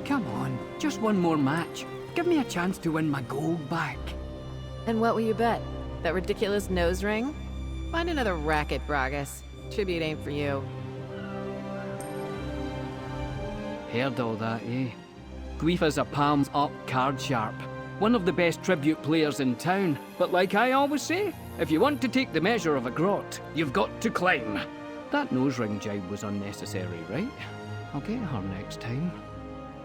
Come on, just one more match. Give me a chance to win my gold back. And what will you bet? That ridiculous nose ring? Find another racket, Bragas. Tribute ain't for you. Heard all that, eh? Guifa's a palms up card sharp. One of the best tribute players in town. But like I always say, if you want to take the measure of a grot, you've got to climb. That nose ring jibe was unnecessary, right? I'll get her next time.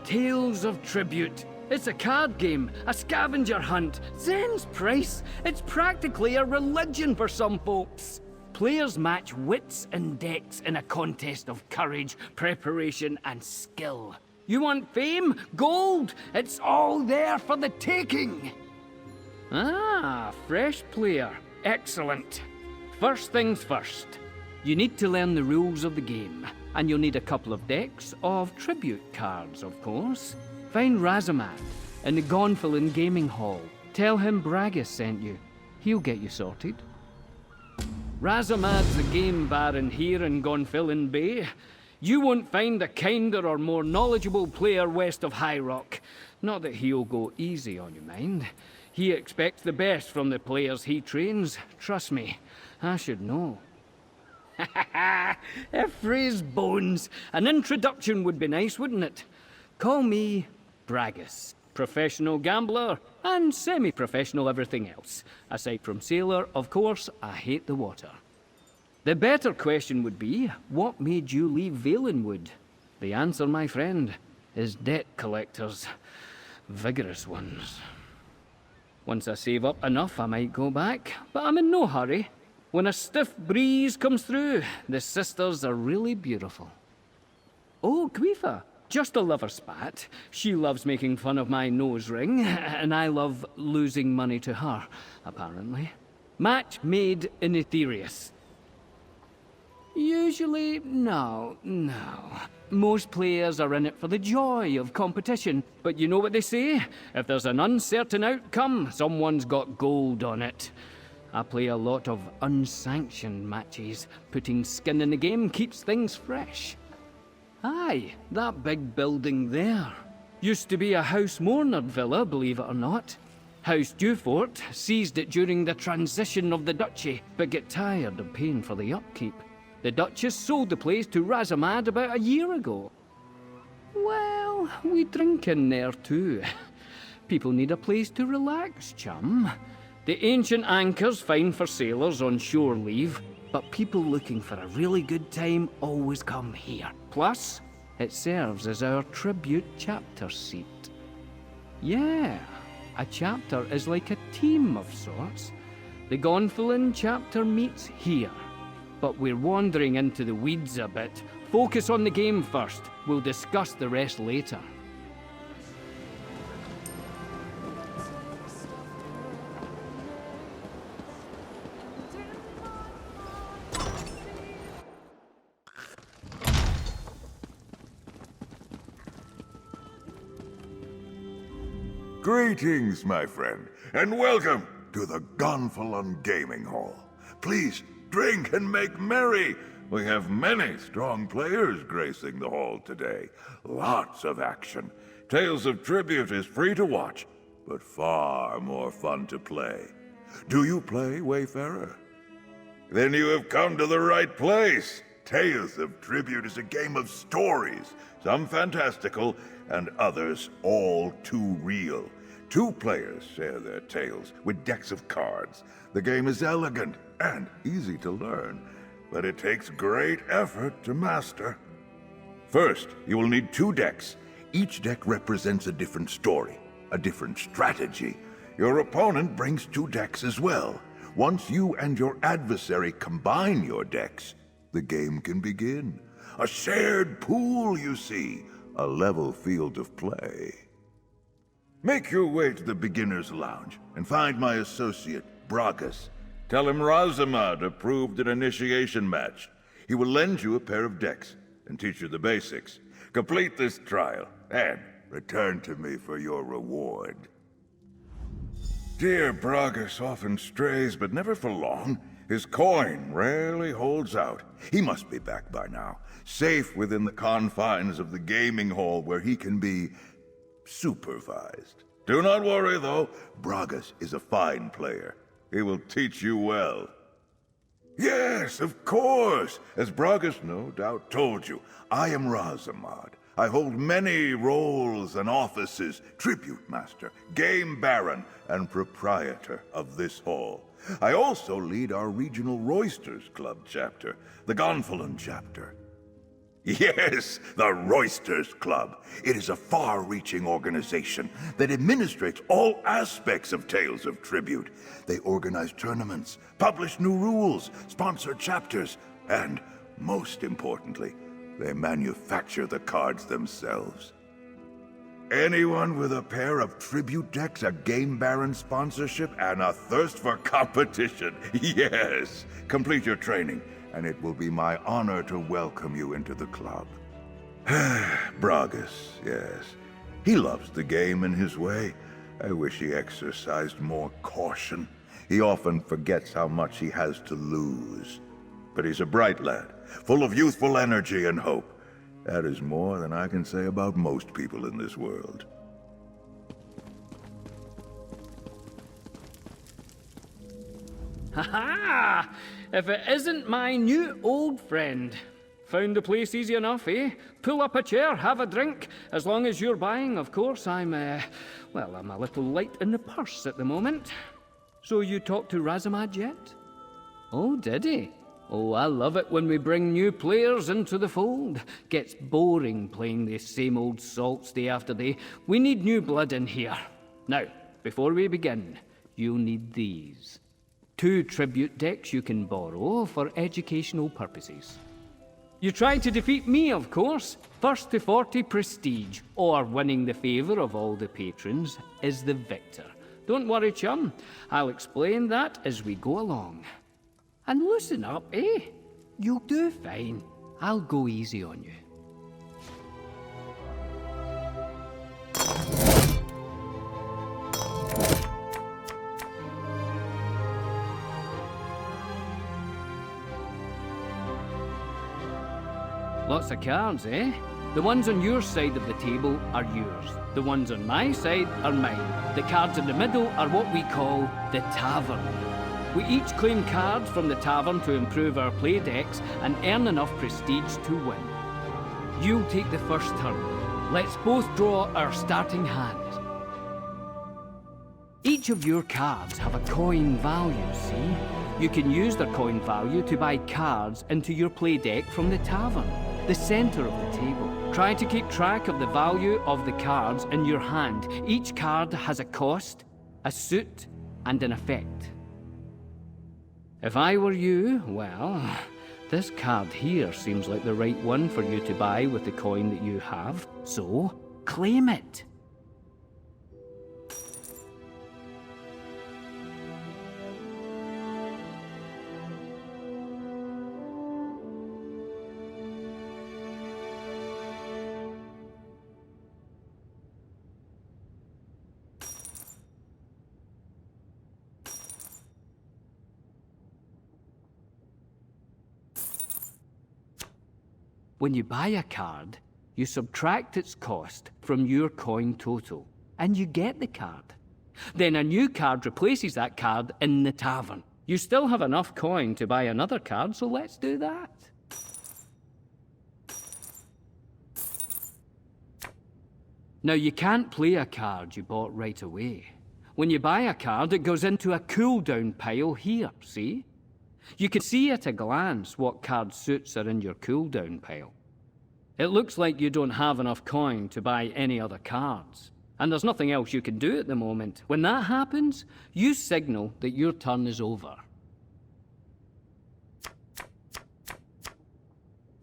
Tales of Tribute. It's a card game, a scavenger hunt. Zen's price. It's practically a religion for some folks. Players match wits and decks in a contest of courage, preparation, and skill. You want fame? Gold? It's all there for the taking. Ah, fresh player. Excellent. First things first. You need to learn the rules of the game, and you'll need a couple of decks of tribute cards, of course. Find Razamad in the Gonfalon Gaming Hall. Tell him Bragas sent you. He'll get you sorted. Razamad's the game baron here in Gonfalon Bay. You won't find a kinder or more knowledgeable player west of High Rock. Not that he'll go easy on you, mind. He expects the best from the players he trains. Trust me, I should know. Freeze bones. An introduction would be nice, wouldn't it? Call me Bragas. Professional gambler and semi-professional everything else. Aside from sailor, of course, I hate the water. The better question would be, what made you leave Valenwood? The answer, my friend, is debt collectors. Vigorous ones. Once I save up enough, I might go back, but I'm in no hurry. When a stiff breeze comes through, the sisters are really beautiful. Oh, Guifa, just a lover spat. She loves making fun of my nose ring, and I love losing money to her, apparently. Match made in Aetherius. Usually, no. Most players are in it for the joy of competition, but you know what they say? If there's an uncertain outcome, someone's got gold on it. I play a lot of unsanctioned matches. Putting skin in the game keeps things fresh. Aye, that big building there. Used to be a House Mornard villa, believe it or not. House Dufort seized it during the transition of the duchy, but get tired of paying for the upkeep. The Duchess sold the place to Razamad about a year ago. Well, we drink in there too. People need a place to relax, chum. The ancient anchor's fine for sailors on shore leave, but people looking for a really good time always come here. Plus, it serves as our tribute chapter seat. Yeah, a chapter is like a team of sorts. The Gonfalon chapter meets here. But we're wandering into the weeds a bit. Focus on the game first. We'll discuss the rest later. Greetings, my friend, and welcome to the Gonfalon Gaming Hall. Please, drink and make merry. We have many strong players gracing the hall today. Lots of action. Tales of Tribute is free to watch, but far more fun to play. Do you play, Wayfarer? Then you have come to the right place. Tales of Tribute is a game of stories, some fantastical, and others all too real. Two players share their tales with decks of cards. The game is elegant and easy to learn, but it takes great effort to master. First, you will need two decks. Each deck represents a different story, a different strategy. Your opponent brings two decks as well. Once you and your adversary combine your decks, the game can begin. A shared pool, you see, a level field of play. Make your way to the beginner's lounge and find my associate, Bragas. Tell him Razamad approved an initiation match. He will lend you a pair of decks and teach you the basics. Complete this trial and return to me for your reward. Dear Bragas often strays, but never for long. His coin rarely holds out. He must be back by now, safe within the confines of the gaming hall where he can be supervised. Do not worry, though. Bragas is a fine player. He will teach you well. Yes, of course. As Bragas no doubt told you, I am Razamad. I hold many roles and offices: Tribute Master, Game Baron, and Proprietor of this hall. I also lead our regional Roysters Club chapter, the Gonfalon chapter. Yes, the Roysters Club. It is a far-reaching organization that administrates all aspects of Tales of Tribute. They organize tournaments, publish new rules, sponsor chapters, and, most importantly, they manufacture the cards themselves. Anyone with a pair of tribute decks, a Game Baron sponsorship, and a thirst for competition, yes, complete your training, and it will be my honor to welcome you into the club. Bragas, yes. He loves the game in his way. I wish he exercised more caution. He often forgets how much he has to lose. But he's a bright lad, full of youthful energy and hope. That is more than I can say about most people in this world. Ha ha! If it isn't my new old friend. Found the place easy enough, eh? Pull up a chair, have a drink. As long as you're buying, of course. I'm a little light in the purse at the moment. So you talked to Razamad yet? Oh, did he? Oh, I love it when we bring new players into the fold. Gets boring playing the same old salts day after day. We need new blood in here. Now, before we begin, you'll need these. 2 tribute decks you can borrow for educational purposes. You tried to defeat me, of course. First to 40 prestige, or winning the favour of all the patrons, is the victor. Don't worry, chum. I'll explain that as we go along. And loosen up, eh? You'll do fine. I'll go easy on you. Lots of cards, eh? The ones on your side of the table are yours. The ones on my side are mine. The cards in the middle are what we call the tavern. We each claim cards from the tavern to improve our play decks and earn enough prestige to win. You'll take the first turn. Let's both draw our starting hand. Each of your cards have a coin value, see? You can use their coin value to buy cards into your play deck from the tavern, the center of the table. Try to keep track of the value of the cards in your hand. Each card has a cost, a suit, and an effect. If I were you, well, this card here seems like the right one for you to buy with the coin that you have, so claim it. When you buy a card, you subtract its cost from your coin total, and you get the card. Then a new card replaces that card in the tavern. You still have enough coin to buy another card, so let's do that. Now, you can't play a card you bought right away. When you buy a card, it goes into a cooldown pile here, see? You can see at a glance what card suits are in your cooldown pile. It looks like you don't have enough coin to buy any other cards, and there's nothing else you can do at the moment. When that happens, you signal that your turn is over.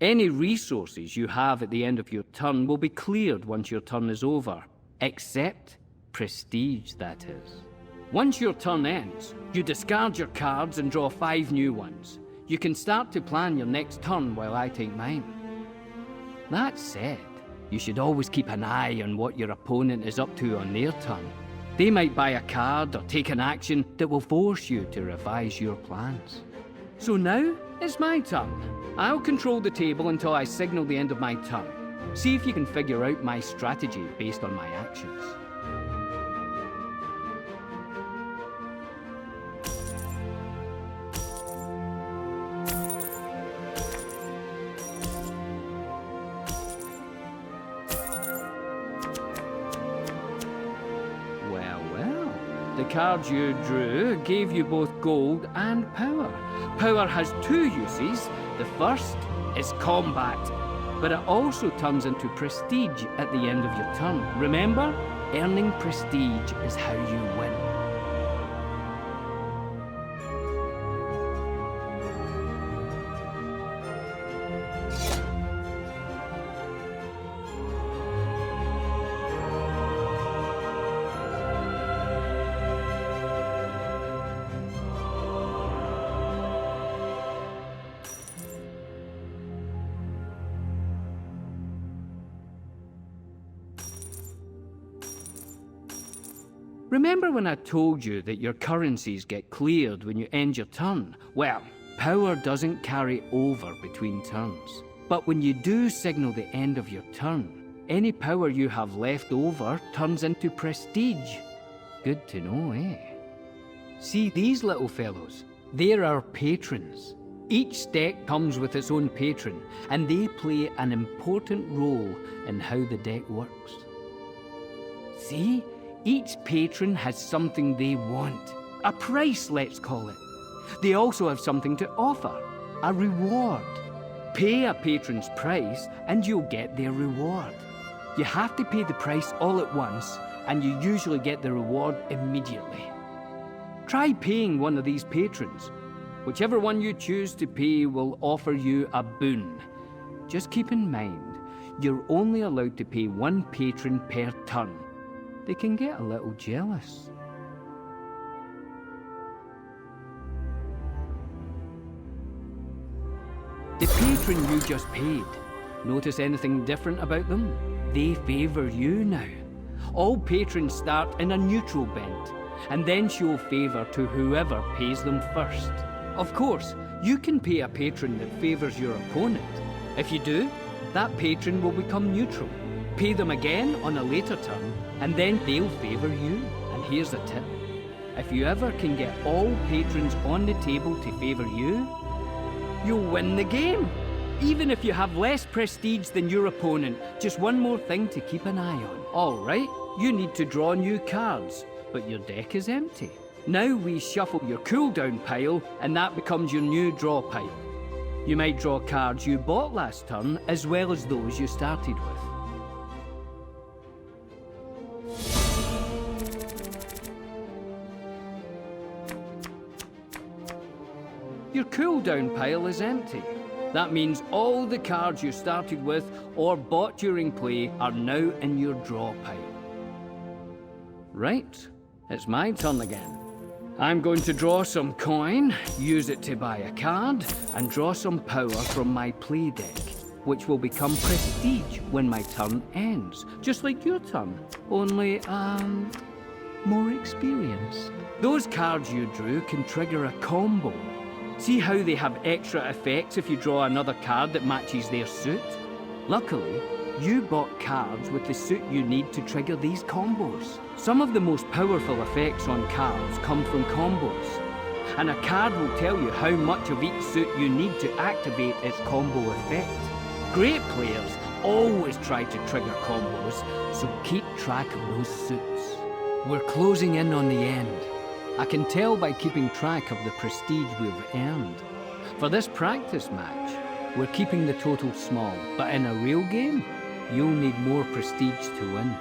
Any resources you have at the end of your turn will be cleared once your turn is over, except prestige, that is. Once your turn ends, you discard your cards and draw 5 new ones. You can start to plan your next turn while I take mine. That said, you should always keep an eye on what your opponent is up to on their turn. They might buy a card or take an action that will force you to revise your plans. So now, it's my turn. I'll control the table until I signal the end of my turn. See if you can figure out my strategy based on my actions. Well. The cards you drew gave you both gold and power. Power has two uses. The first is combat, but it also turns into prestige at the end of your turn. Remember, earning prestige is how you win. Remember when I told you that your currencies get cleared when you end your turn? Well, power doesn't carry over between turns. But when you do signal the end of your turn, any power you have left over turns into prestige. Good to know, eh? See these little fellows? They're our patrons. Each deck comes with its own patron, and they play an important role in how the deck works. See? Each patron has something they want. A price, let's call it. They also have something to offer. A reward. Pay a patron's price and you'll get their reward. You have to pay the price all at once and you usually get the reward immediately. Try paying one of these patrons. Whichever one you choose to pay will offer you a boon. Just keep in mind, you're only allowed to pay one patron per turn. They can get a little jealous. The patron you just paid, notice anything different about them? They favour you now. All patrons start in a neutral bent, and then show favour to whoever pays them first. Of course, you can pay a patron that favours your opponent. If you do, that patron will become neutral. Pay them again on a later turn, and then they'll favour you. And here's a tip. If you ever can get all patrons on the table to favour you, you'll win the game. Even if you have less prestige than your opponent, just one more thing to keep an eye on. Alright, you need to draw new cards, but your deck is empty. Now we shuffle your cooldown pile, and that becomes your new draw pile. You might draw cards you bought last turn, as well as those you started with. Your cooldown pile is empty. That means all the cards you started with or bought during play are now in your draw pile. Right, it's my turn again. I'm going to draw some coin, use it to buy a card, and draw some power from my play deck, which will become prestige when my turn ends. Just like your turn, only, more experienced. Those cards you drew can trigger a combo. See how they have extra effects if you draw another card that matches their suit? Luckily, you bought cards with the suit you need to trigger these combos. Some of the most powerful effects on cards come from combos, and a card will tell you how much of each suit you need to activate its combo effect. Great players always try to trigger combos, so keep track of those suits. We're closing in on the end. I can tell by keeping track of the prestige we've earned. For this practice match, we're keeping the total small, but in a real game, you'll need more prestige to win.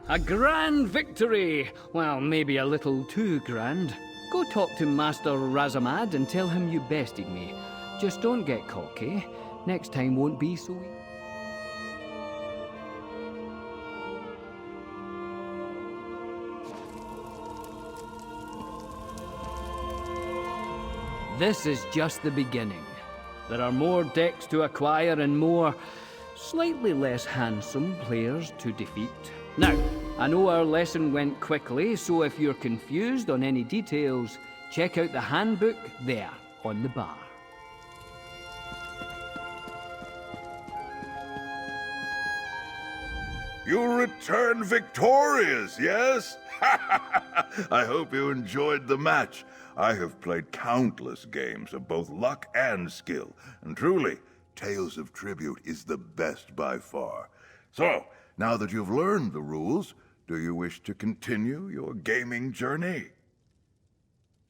A grand victory! Well, maybe a little too grand. Go talk to Master Razamad and tell him you bested me. Just don't get cocky. Next time won't be so easy. This is just the beginning. There are more decks to acquire and more slightly less handsome players to defeat. Now, I know our lesson went quickly, so if you're confused on any details, check out the handbook there on the bar. You return victorious, yes? I hope you enjoyed the match. I have played countless games of both luck and skill, and truly, Tales of Tribute is the best by far. So, now that you've learned the rules, do you wish to continue your gaming journey?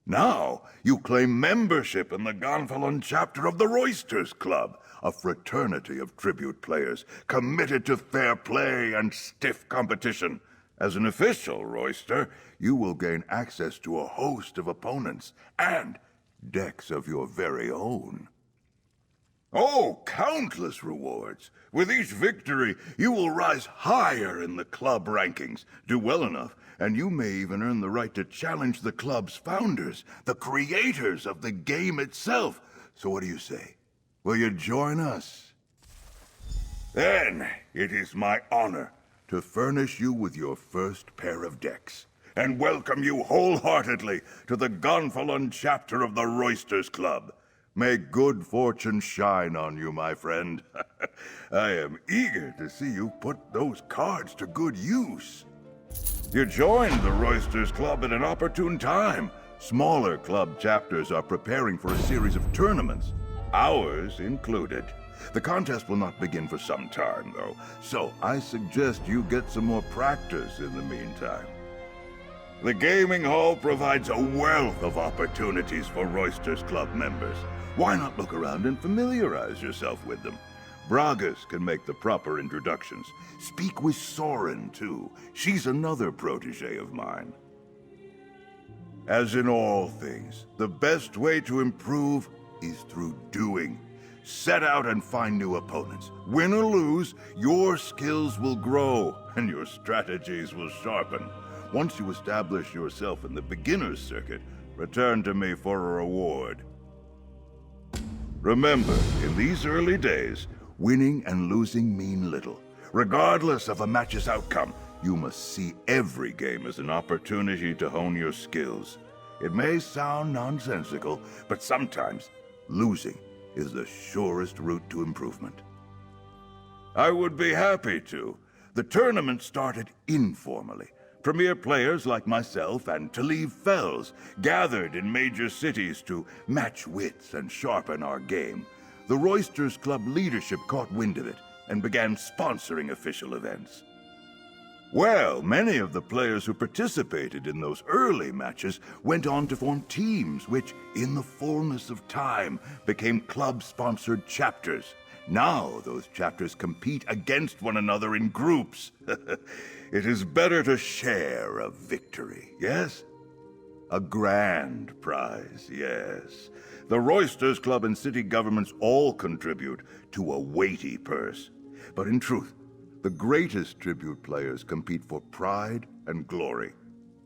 Now, you claim membership in the Gonfalon chapter of the Roysters Club, a fraternity of tribute players committed to fair play and stiff competition. As an official Royster, you will gain access to a host of opponents and decks of your very own. Oh, countless rewards! With each victory, you will rise higher in the club rankings, do well enough, and you may even earn the right to challenge the club's founders, the creators of the game itself. So what do you say? Will you join us? Then, it is my honor to furnish you with your first pair of decks, and welcome you wholeheartedly to the Gonfalon chapter of the Roysters Club. May good fortune shine on you, my friend. I am eager to see you put those cards to good use. You joined the Roysters Club at an opportune time. Smaller club chapters are preparing for a series of tournaments, ours included. The contest will not begin for some time, though, so I suggest you get some more practice in the meantime. The gaming hall provides a wealth of opportunities for Roysters Club members. Why not look around and familiarize yourself with them? Bragas can make the proper introductions. Speak with Soren, too. She's another protege of mine. As in all things, the best way to improve is through doing. Set out and find new opponents. Win or lose, your skills will grow and your strategies will sharpen. Once you establish yourself in the beginner's circuit, return to me for a reward. Remember, in these early days, winning and losing mean little. Regardless of a match's outcome, you must see every game as an opportunity to hone your skills. It may sound nonsensical, but sometimes losing is the surest route to improvement. I would be happy to. The tournament started informally. Premier players like myself and Talib Fells gathered in major cities to match wits and sharpen our game. The Roysters Club leadership caught wind of it and began sponsoring official events. Well, many of the players who participated in those early matches went on to form teams, which, in the fullness of time, became club-sponsored chapters. Now those chapters compete against one another in groups. It is better to share a victory, yes? A grand prize, yes. The Roysters Club and city governments all contribute to a weighty purse. But in truth, the greatest tribute players compete for pride and glory,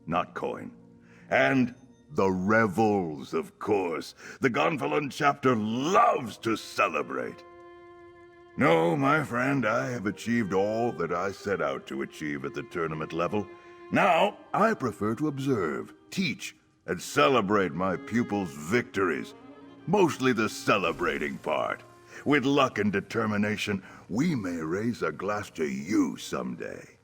not coin. And the revels, of course. The Gonfalon chapter loves to celebrate. No, my friend, I have achieved all that I set out to achieve at the tournament level. Now, I prefer to observe, teach, and celebrate my pupils' victories. Mostly the celebrating part. With luck and determination, we may raise a glass to you someday.